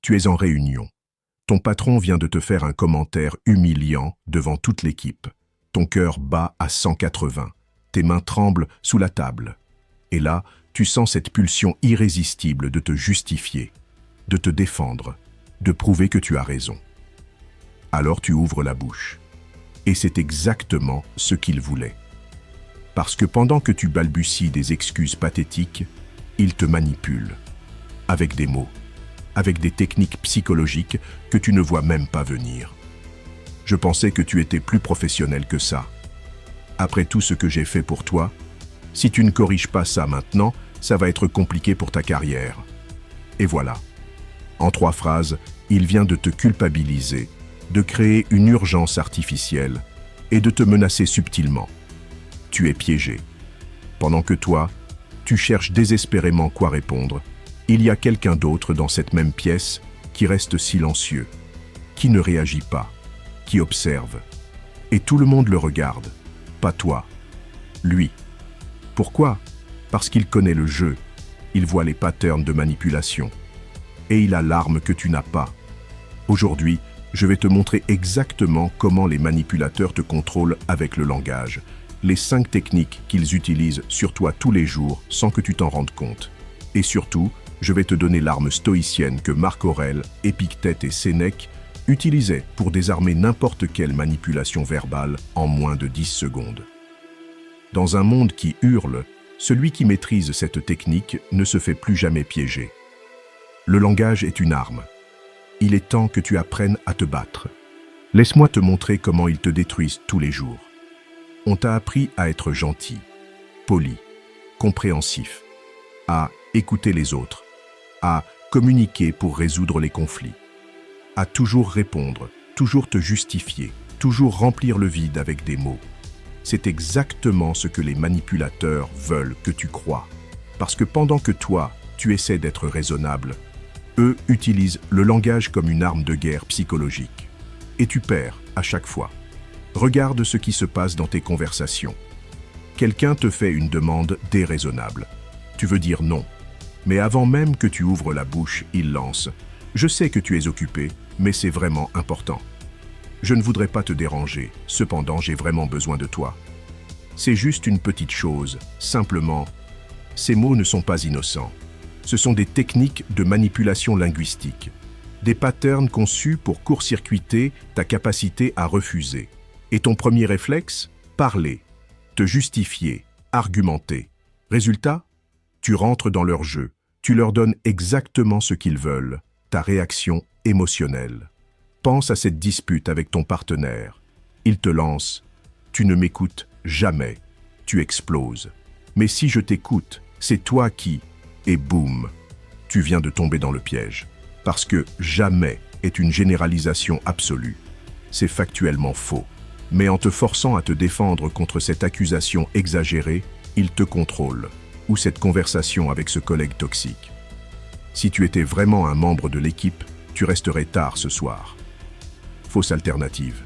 Tu es en réunion. Ton patron vient de te faire un commentaire humiliant devant toute l'équipe. Ton cœur bat à 180. Tes mains tremblent sous la table. Et là, tu sens cette pulsion irrésistible de te justifier, de te défendre, de prouver que tu as raison. Alors tu ouvres la bouche. Et c'est exactement ce qu'il voulait. Parce que pendant que tu balbuties des excuses pathétiques, il te manipule. Avec des mots, avec des techniques psychologiques que tu ne vois même pas venir. Je pensais que tu étais plus professionnel que ça. Après tout ce que j'ai fait pour toi, si tu ne corriges pas ça maintenant, ça va être compliqué pour ta carrière. Et voilà. En 3 phrases, il vient de te culpabiliser, de créer une urgence artificielle et de te menacer subtilement. Tu es piégé. Pendant que toi, tu cherches désespérément quoi répondre, il y a quelqu'un d'autre dans cette même pièce qui reste silencieux, qui ne réagit pas, qui observe. Et tout le monde le regarde, pas toi, lui. Pourquoi? Parce qu'il connaît le jeu, il voit les patterns de manipulation. Et il a l'arme que tu n'as pas. Aujourd'hui, je vais te montrer exactement comment les manipulateurs te contrôlent avec le langage, les 5 techniques qu'ils utilisent sur toi tous les jours sans que tu t'en rendes compte. Et surtout, je vais te donner l'arme stoïcienne que Marc Aurèle, Épictète et Sénèque utilisaient pour désarmer n'importe quelle manipulation verbale en moins de 10 secondes. Dans un monde qui hurle, celui qui maîtrise cette technique ne se fait plus jamais piéger. Le langage est une arme. Il est temps que tu apprennes à te battre. Laisse-moi te montrer comment ils te détruisent tous les jours. On t'a appris à être gentil, poli, compréhensif, à écouter les autres, à communiquer pour résoudre les conflits, à toujours répondre, toujours te justifier, toujours remplir le vide avec des mots. C'est exactement ce que les manipulateurs veulent que tu crois. Parce que pendant que toi, tu essaies d'être raisonnable, eux utilisent le langage comme une arme de guerre psychologique. Et tu perds à chaque fois. Regarde ce qui se passe dans tes conversations. Quelqu'un te fait une demande déraisonnable. Tu veux dire non. Mais avant même que tu ouvres la bouche, il lance « Je sais que tu es occupé, mais c'est vraiment important. Je ne voudrais pas te déranger, cependant j'ai vraiment besoin de toi. C'est juste une petite chose, simplement. » Ces mots ne sont pas innocents. Ce sont des techniques de manipulation linguistique, des patterns conçus pour court-circuiter ta capacité à refuser. Et ton premier réflexe? Parler, te justifier, argumenter. Résultat? Tu rentres dans leur jeu, tu leur donnes exactement ce qu'ils veulent, ta réaction émotionnelle. Pense à cette dispute avec ton partenaire. Il te lance, tu ne m'écoutes jamais, tu exploses. Mais si je t'écoute, c'est toi qui... Et boum, tu viens de tomber dans le piège. Parce que jamais est une généralisation absolue. C'est factuellement faux. Mais en te forçant à te défendre contre cette accusation exagérée, il te contrôle. Ou cette conversation avec ce collègue toxique. Si tu étais vraiment un membre de l'équipe, tu resterais tard ce soir. Fausse alternative.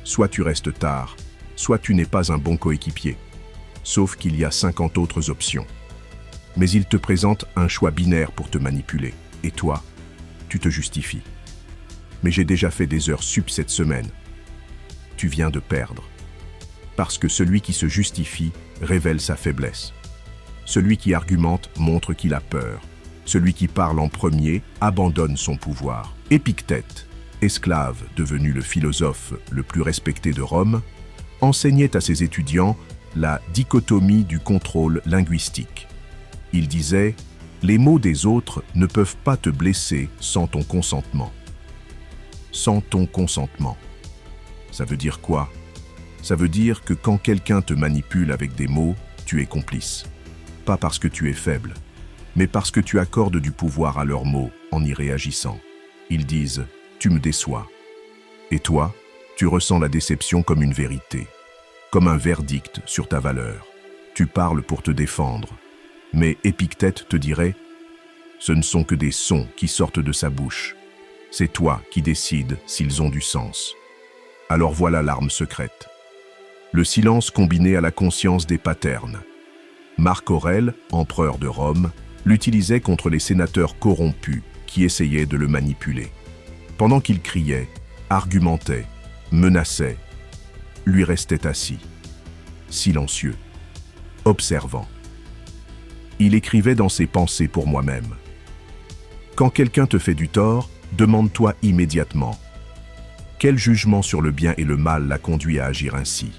Soit tu restes tard, soit tu n'es pas un bon coéquipier. Sauf qu'il y a 50 autres options. Mais il te présente un choix binaire pour te manipuler. Et toi, tu te justifies. Mais j'ai déjà fait des heures sup cette semaine. Tu viens de perdre. Parce que celui qui se justifie révèle sa faiblesse. Celui qui argumente montre qu'il a peur. Celui qui parle en premier abandonne son pouvoir. Épictète, esclave devenu le philosophe le plus respecté de Rome, enseignait à ses étudiants la dichotomie du contrôle linguistique. Il disait « Les mots des autres ne peuvent pas te blesser sans ton consentement. » Sans ton consentement. Ça veut dire quoi? Ça veut dire que quand quelqu'un te manipule avec des mots, tu es complice. Pas parce que tu es faible, mais parce que tu accordes du pouvoir à leurs mots en y réagissant. Ils disent « Tu me déçois ». Et toi, tu ressens la déception comme une vérité, comme un verdict sur ta valeur. Tu parles pour te défendre. Mais Épictète te dirait « Ce ne sont que des sons qui sortent de sa bouche. C'est toi qui décides s'ils ont du sens. » Alors voilà l'arme secrète. Le silence combiné à la conscience des patterns. Marc Aurèle, empereur de Rome, l'utilisait contre les sénateurs corrompus qui essayait de le manipuler. Pendant qu'il criait, argumentait, menaçait, lui restait assis, silencieux, observant. Il écrivait dans ses pensées pour moi-même. Quand quelqu'un te fait du tort, demande-toi immédiatement: quel jugement sur le bien et le mal l'a conduit à agir ainsi?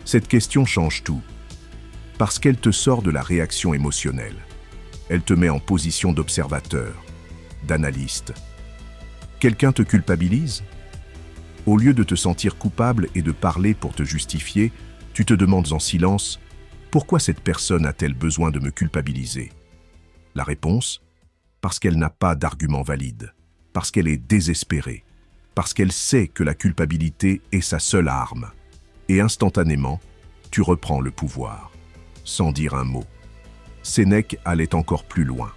Cette question change tout, parce qu'elle te sort de la réaction émotionnelle. Elle te met en position d'observateur, d'analyste. Quelqu'un te culpabilise? Au lieu de te sentir coupable et de parler pour te justifier, tu te demandes en silence: pourquoi cette personne a-t-elle besoin de me culpabiliser? La réponse: parce qu'elle n'a pas d'argument valide, parce qu'elle est désespérée, parce qu'elle sait que la culpabilité est sa seule arme. Et instantanément, tu reprends le pouvoir, sans dire un mot. Sénèque allait encore plus loin.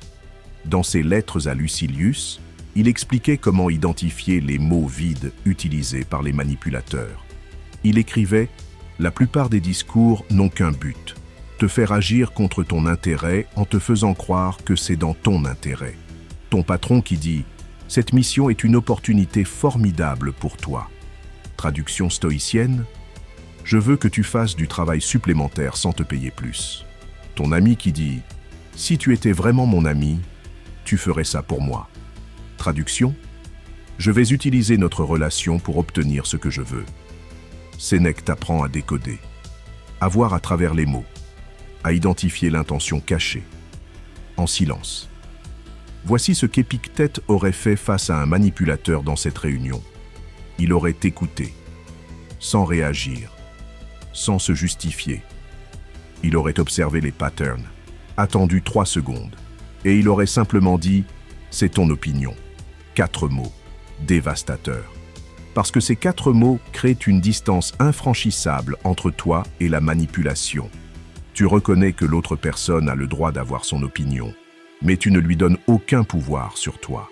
Dans ses lettres à Lucilius, il expliquait comment identifier les mots vides utilisés par les manipulateurs. Il écrivait: la plupart des discours n'ont qu'un but: te faire agir contre ton intérêt en te faisant croire que c'est dans ton intérêt. Ton patron qui dit: cette mission est une opportunité formidable pour toi. Traduction stoïcienne: je veux que tu fasses du travail supplémentaire sans te payer plus. Ton ami qui dit: si tu étais vraiment mon ami, tu ferais ça pour moi. Traduction: je vais utiliser notre relation pour obtenir ce que je veux. Sénèque t'apprend à décoder, à voir à travers les mots, à identifier l'intention cachée, en silence. Voici ce qu'Épictète aurait fait face à un manipulateur dans cette réunion. Il aurait écouté, sans réagir, sans se justifier. Il aurait observé les patterns, attendu 3 secondes, et il aurait simplement dit: c'est ton opinion. 4 mots, dévastateurs. Parce que ces 4 mots créent une distance infranchissable entre toi et la manipulation. Tu reconnais que l'autre personne a le droit d'avoir son opinion, mais tu ne lui donnes aucun pouvoir sur toi.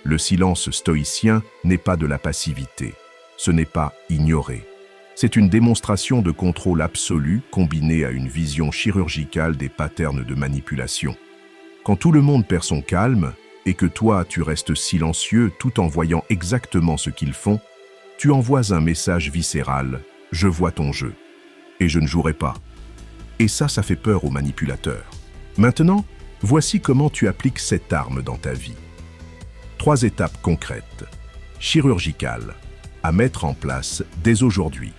Le silence stoïcien n'est pas de la passivité, ce n'est pas ignorer. C'est une démonstration de contrôle absolu combinée à une vision chirurgicale des patterns de manipulation. Quand tout le monde perd son calme et que toi tu restes silencieux tout en voyant exactement ce qu'ils font, tu envoies un message viscéral: je vois ton jeu et je ne jouerai pas. Et ça fait peur aux manipulateurs. Maintenant, voici comment tu appliques cette arme dans ta vie. 3 étapes concrètes, chirurgicales, à mettre en place dès aujourd'hui.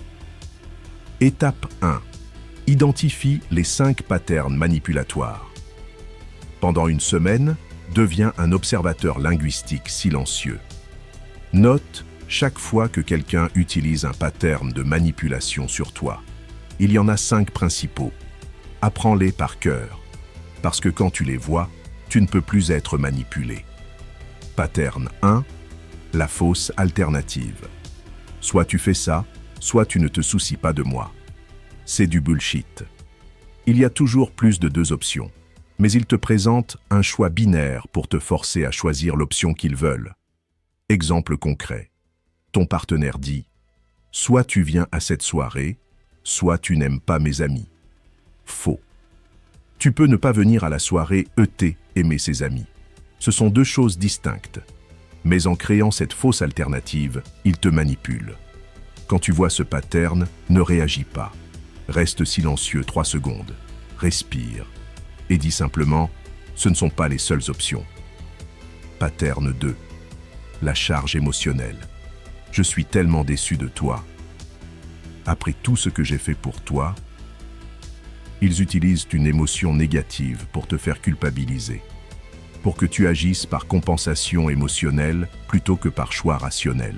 Étape 1. Identifie les 5 patterns manipulatoires. Pendant une semaine, deviens un observateur linguistique silencieux. Note chaque fois que quelqu'un utilise un pattern de manipulation sur toi. Il y en a 5 principaux. Apprends-les par cœur, parce que quand tu les vois, tu ne peux plus être manipulé. Pattern 1. La fausse alternative. Soit tu fais ça, soit tu ne te soucies pas de moi. C'est du bullshit. Il y a toujours plus de 2 options, mais ils te présentent un choix binaire pour te forcer à choisir l'option qu'ils veulent. Exemple concret. Ton partenaire dit: soit tu viens à cette soirée, soit tu n'aimes pas mes amis. Faux. Tu peux ne pas venir à la soirée aimer ses amis. Ce sont 2 choses distinctes. Mais en créant cette fausse alternative, il te manipule. Quand tu vois ce pattern, ne réagis pas. Reste silencieux 3 secondes. Respire. Et dis simplement: ce ne sont pas les seules options. Pattern 2. La charge émotionnelle. Je suis tellement déçu de toi. Après tout ce que j'ai fait pour toi, ils utilisent une émotion négative pour te faire culpabiliser, pour que tu agisses par compensation émotionnelle plutôt que par choix rationnel.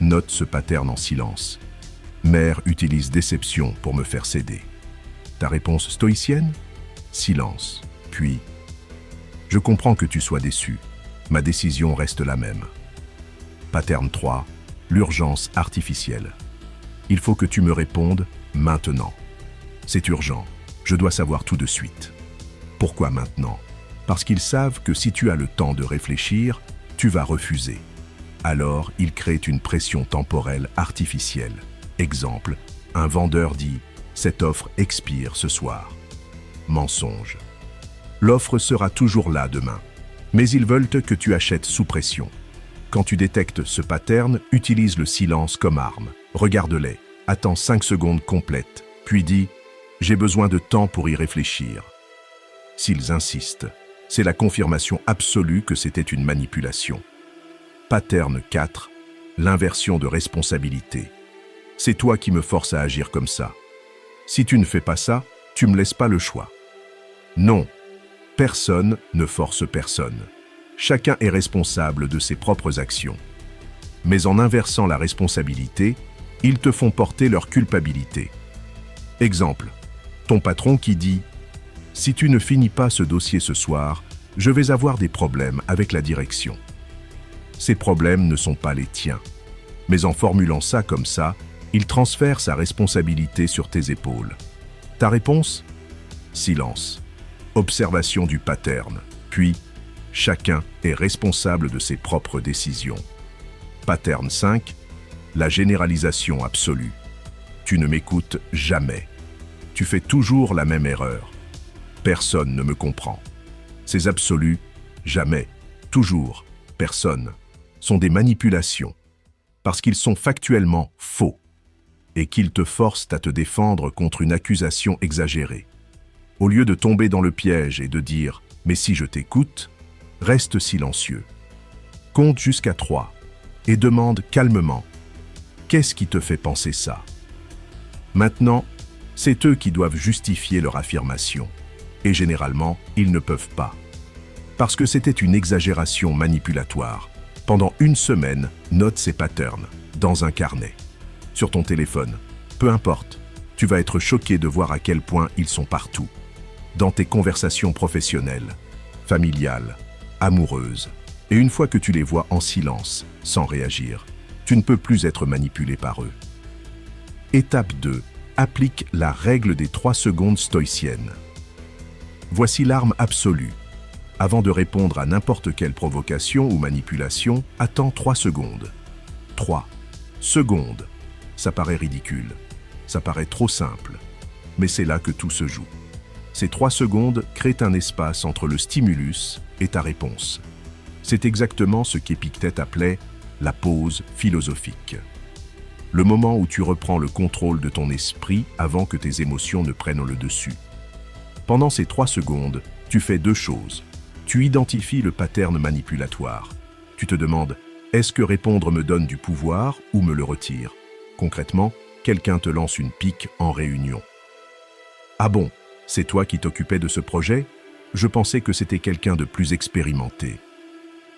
Note ce pattern en silence. Mère utilise déception pour me faire céder. Ta réponse stoïcienne? Silence. Puis, je comprends que tu sois déçu. Ma décision reste la même. Pattern 3. L'urgence artificielle. Il faut que tu me répondes maintenant. C'est urgent. Je dois savoir tout de suite. Pourquoi maintenant? Parce qu'ils savent que si tu as le temps de réfléchir, tu vas refuser. Alors, ils créent une pression temporelle artificielle. Exemple, un vendeur dit: cette offre expire ce soir. Mensonge. L'offre sera toujours là demain. Mais ils veulent que tu achètes sous pression. Quand tu détectes ce pattern, utilise le silence comme arme. Regarde-les, attends 5 secondes complètes, puis dis « J'ai besoin de temps pour y réfléchir ». S'ils insistent, c'est la confirmation absolue que c'était une manipulation. Pattern 4. L'inversion de responsabilité. C'est toi qui me forces à agir comme ça. Si tu ne fais pas ça, tu me laisses pas le choix. Non, personne ne force personne. Chacun est responsable de ses propres actions. Mais en inversant la responsabilité, ils te font porter leur culpabilité. Exemple, ton patron qui dit « Si tu ne finis pas ce dossier ce soir, je vais avoir des problèmes avec la direction. » Ces problèmes ne sont pas les tiens. Mais en formulant ça comme ça, il transfère sa responsabilité sur tes épaules. Ta réponse ? Silence. Observation du pattern. Puis, chacun est responsable de ses propres décisions. Pattern 5. La généralisation absolue. Tu ne m'écoutes jamais. Tu fais toujours la même erreur. Personne ne me comprend. Ces absolus, jamais, toujours, personne, sont des manipulations, parce qu'ils sont factuellement faux, et qu'ils te forcent à te défendre contre une accusation exagérée. Au lieu de tomber dans le piège et de dire « mais si je t'écoute », reste silencieux. Compte jusqu'à 3 et demande calmement « qu'est-ce qui te fait penser ça ?» Maintenant, c'est eux qui doivent justifier leur affirmation, et généralement, ils ne peuvent pas. Parce que c'était une exagération manipulatoire. Pendant une semaine, note ces patterns dans un carnet. Sur ton téléphone, peu importe, tu vas être choqué de voir à quel point ils sont partout. Dans tes conversations professionnelles, familiales, amoureuses. Et une fois que tu les vois en silence, sans réagir, tu ne peux plus être manipulé par eux. Étape 2. Applique la règle des 3 secondes stoïciennes. Voici l'arme absolue. Avant de répondre à n'importe quelle provocation ou manipulation, attends 3 secondes. 3 secondes. Ça paraît ridicule. Ça paraît trop simple. Mais c'est là que tout se joue. Ces 3 secondes créent un espace entre le stimulus et ta réponse. C'est exactement ce qu'Épictète appelait la pause philosophique. Le moment où tu reprends le contrôle de ton esprit avant que tes émotions ne prennent le dessus. Pendant ces 3 secondes, tu fais 2 choses. Tu identifies le pattern manipulatoire. Tu te demandes, est-ce que répondre me donne du pouvoir ou me le retire? Concrètement, quelqu'un te lance une pique en réunion. Ah bon, c'est toi qui t'occupais de ce projet? Je pensais que c'était quelqu'un de plus expérimenté.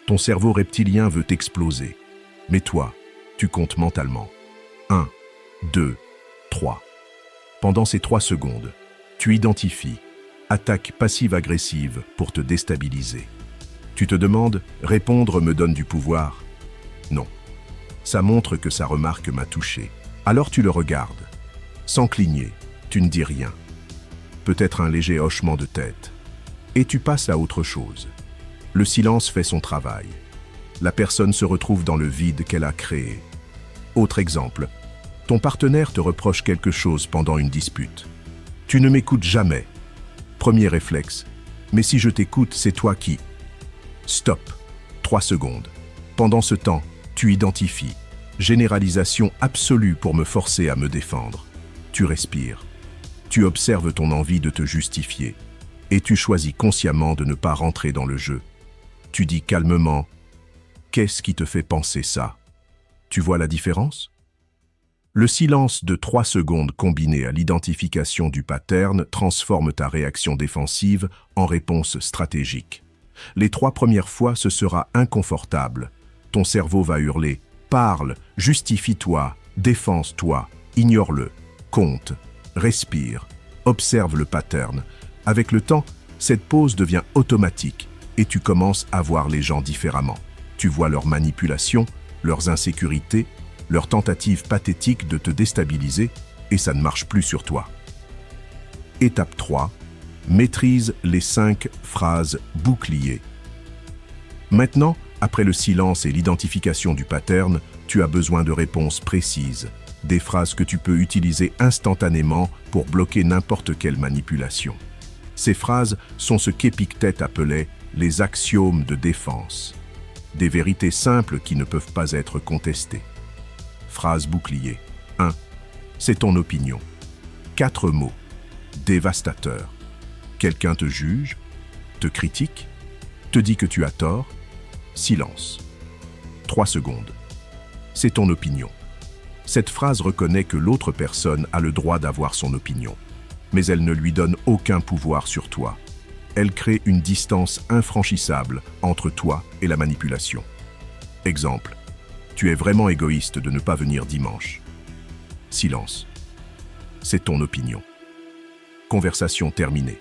Ton cerveau reptilien veut exploser. Mais toi, tu comptes mentalement. 1, 2, 3. Pendant ces 3 secondes, tu identifies attaque passive-agressive pour te déstabiliser. Tu te demandes, répondre me donne du pouvoir? Non. Ça montre que sa remarque m'a touché. Alors tu le regardes. Sans cligner, tu ne dis rien. Peut-être un léger hochement de tête. Et tu passes à autre chose. Le silence fait son travail. La personne se retrouve dans le vide qu'elle a créé. Autre exemple. Ton partenaire te reproche quelque chose pendant une dispute. Tu ne m'écoutes jamais. Premier réflexe. Mais si je t'écoute, c'est toi qui... Stop. 3 secondes. Pendant ce temps, tu identifies. Généralisation absolue pour me forcer à me défendre. Tu respires. Tu observes ton envie de te justifier. Et tu choisis consciemment de ne pas rentrer dans le jeu. Tu dis calmement, « Qu'est-ce qui te fait penser ça ?» Tu vois la différence? Le silence de 3 secondes combiné à l'identification du pattern transforme ta réaction défensive en réponse stratégique. Les 3 premières fois, ce sera inconfortable. Ton cerveau va hurler « Parle, justifie-toi, défense-toi, ignore-le, compte, respire, observe le pattern. » Avec le temps, cette pause devient automatique et tu commences à voir les gens différemment. Tu vois leurs manipulations, leurs insécurités, leurs tentatives pathétiques de te déstabiliser et ça ne marche plus sur toi. Étape 3. Maîtrise les 5 phrases boucliers. Maintenant, après le silence et l'identification du pattern, tu as besoin de réponses précises, des phrases que tu peux utiliser instantanément pour bloquer n'importe quelle manipulation. Ces phrases sont ce qu'Épictète appelait Les axiomes de défense. Des vérités simples qui ne peuvent pas être contestées. Phrase bouclier. 1. C'est ton opinion. 4 mots. Dévastateur. Quelqu'un te juge, te critique, te dit que tu as tort. Silence. 3 secondes. C'est ton opinion. Cette phrase reconnaît que l'autre personne a le droit d'avoir son opinion, mais elle ne lui donne aucun pouvoir sur toi. Elle crée une distance infranchissable entre toi et la manipulation. Exemple. Tu es vraiment égoïste de ne pas venir dimanche. Silence. C'est ton opinion. Conversation terminée.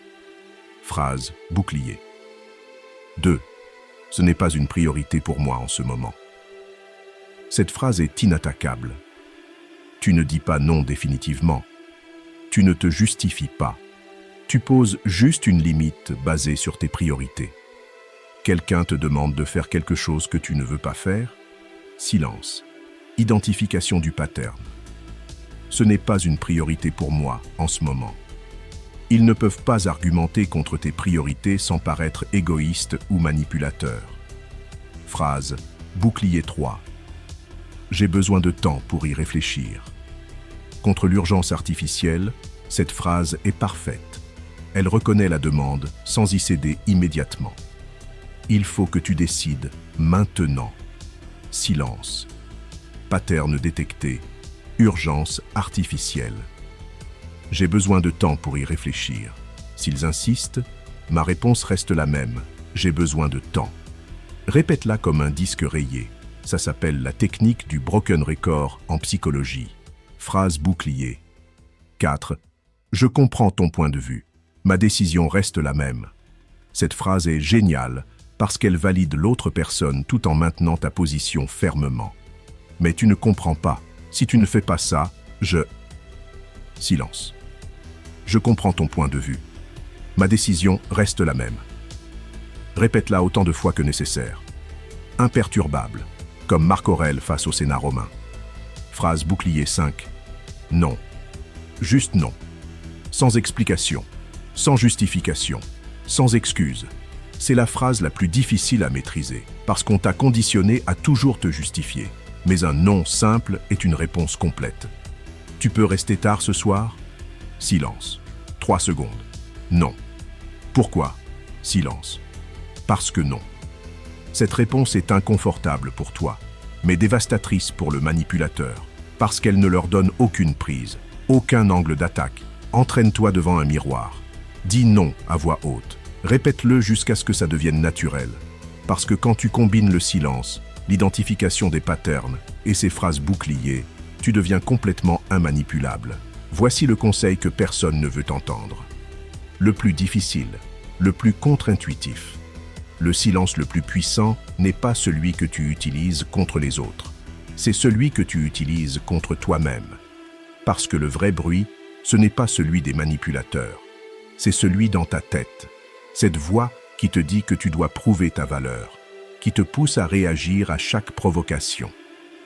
Phrase bouclier. 2. Ce n'est pas une priorité pour moi en ce moment. Cette phrase est inattaquable. Tu ne dis pas non définitivement. Tu ne te justifies pas. Tu poses juste une limite basée sur tes priorités. Quelqu'un te demande de faire quelque chose que tu ne veux pas faire. Silence. Identification du pattern. Ce n'est pas une priorité pour moi en ce moment. Ils ne peuvent pas argumenter contre tes priorités sans paraître égoïste ou manipulateur. Phrase bouclier 3. J'ai besoin de temps pour y réfléchir. Contre l'urgence artificielle, cette phrase est parfaite. Elle reconnaît la demande sans y céder immédiatement. Il faut que tu décides maintenant. Silence. Pattern détecté. Urgence artificielle. J'ai besoin de temps pour y réfléchir. S'ils insistent, ma réponse reste la même. J'ai besoin de temps. Répète-la comme un disque rayé. Ça s'appelle la technique du broken record en psychologie. Phrase bouclier. 4. Je comprends ton point de vue. Ma décision reste la même. Cette phrase est géniale parce qu'elle valide l'autre personne tout en maintenant ta position fermement. Mais tu ne comprends pas. Si tu ne fais pas ça, Silence. Je comprends ton point de vue. Ma décision reste la même. Répète-la autant de fois que nécessaire. Imperturbable, comme Marc Aurèle face au Sénat romain. Phrase bouclier 5. Non. Juste non. Sans explication, sans justification, sans excuse. C'est la phrase la plus difficile à maîtriser, parce qu'on t'a conditionné à toujours te justifier. Mais un non simple est une réponse complète. Tu peux rester tard ce soir? Silence. 3 secondes. Non. Pourquoi? Silence. Parce que non. Cette réponse est inconfortable pour toi, mais dévastatrice pour le manipulateur, parce qu'elle ne leur donne aucune prise, aucun angle d'attaque. Entraîne-toi devant un miroir. Dis non à voix haute. Répète-le jusqu'à ce que ça devienne naturel. Parce que quand tu combines le silence, l'identification des patterns et ces phrases boucliers, tu deviens complètement immanipulable. Voici le conseil que personne ne veut entendre. Le plus difficile, le plus contre-intuitif. Le silence le plus puissant n'est pas celui que tu utilises contre les autres. C'est celui que tu utilises contre toi-même. Parce que le vrai bruit, ce n'est pas celui des manipulateurs. C'est celui dans ta tête. Cette voix qui te dit que tu dois prouver ta valeur, qui te pousse à réagir à chaque provocation,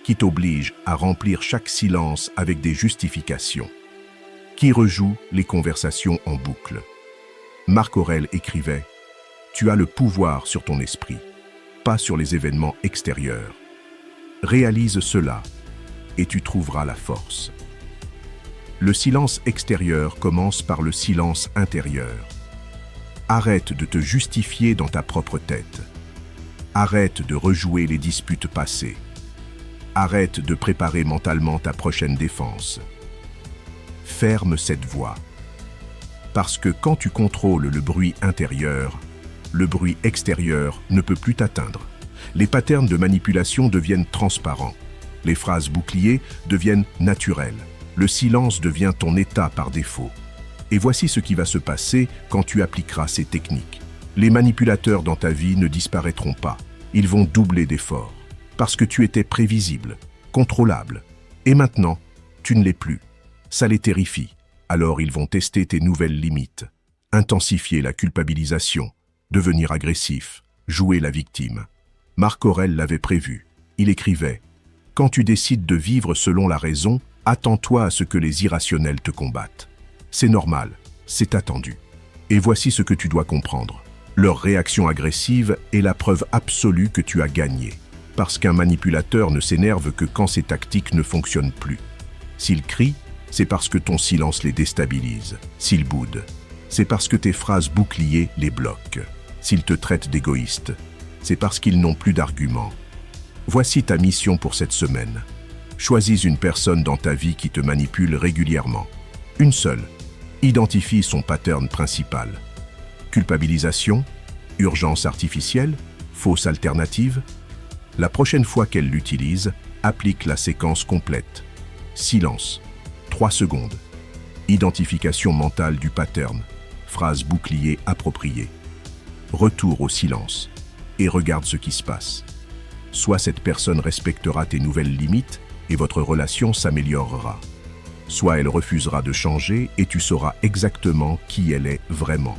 qui t'oblige à remplir chaque silence avec des justifications, qui rejoue les conversations en boucle. Marc Aurèle écrivait « Tu as le pouvoir sur ton esprit, pas sur les événements extérieurs. Réalise cela et tu trouveras la force. » Le silence extérieur commence par le silence intérieur. Arrête de te justifier dans ta propre tête. Arrête de rejouer les disputes passées. Arrête de préparer mentalement ta prochaine défense. Ferme cette voix. Parce que quand tu contrôles le bruit intérieur, le bruit extérieur ne peut plus t'atteindre. Les patterns de manipulation deviennent transparents. Les phrases boucliers deviennent naturelles. Le silence devient ton état par défaut. Et voici ce qui va se passer quand tu appliqueras ces techniques. Les manipulateurs dans ta vie ne disparaîtront pas. Ils vont doubler d'efforts. Parce que tu étais prévisible, contrôlable. Et maintenant, tu ne l'es plus. Ça les terrifie. Alors ils vont tester tes nouvelles limites. Intensifier la culpabilisation. Devenir agressif. Jouer la victime. Marc Aurèle l'avait prévu. Il écrivait « Quand tu décides de vivre selon la raison, attends-toi à ce que les irrationnels te combattent. C'est normal, c'est attendu. Et voici ce que tu dois comprendre. Leur réaction agressive est la preuve absolue que tu as gagné. Parce qu'un manipulateur ne s'énerve que quand ses tactiques ne fonctionnent plus. S'il crie, c'est parce que ton silence les déstabilise. S'il boude, c'est parce que tes phrases boucliers les bloquent. S'ils te traitent d'égoïste, c'est parce qu'ils n'ont plus d'arguments. Voici ta mission pour cette semaine. Choisis une personne dans ta vie qui te manipule régulièrement. Une seule. Identifie son pattern principal. Culpabilisation, urgence artificielle, fausse alternative. La prochaine fois qu'elle l'utilise, applique la séquence complète. Silence, 3 secondes. Identification mentale du pattern, phrase bouclier appropriée. Retour au silence et regarde ce qui se passe. Soit cette personne respectera tes nouvelles limites et votre relation s'améliorera. Soit elle refusera de changer et tu sauras exactement qui elle est vraiment.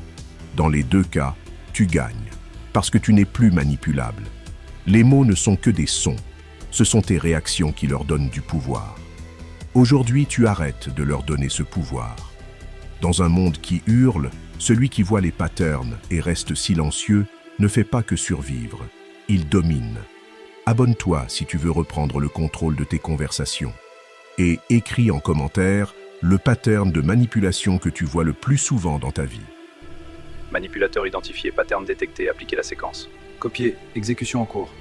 Dans les deux cas, tu gagnes, parce que tu n'es plus manipulable. Les mots ne sont que des sons, ce sont tes réactions qui leur donnent du pouvoir. Aujourd'hui, tu arrêtes de leur donner ce pouvoir. Dans un monde qui hurle, celui qui voit les patterns et reste silencieux ne fait pas que survivre, il domine. Abonne-toi si tu veux reprendre le contrôle de tes conversations. Et écris en commentaire le pattern de manipulation que tu vois le plus souvent dans ta vie. Manipulateur identifié, pattern détecté, appliquer la séquence. Copier, exécution en cours.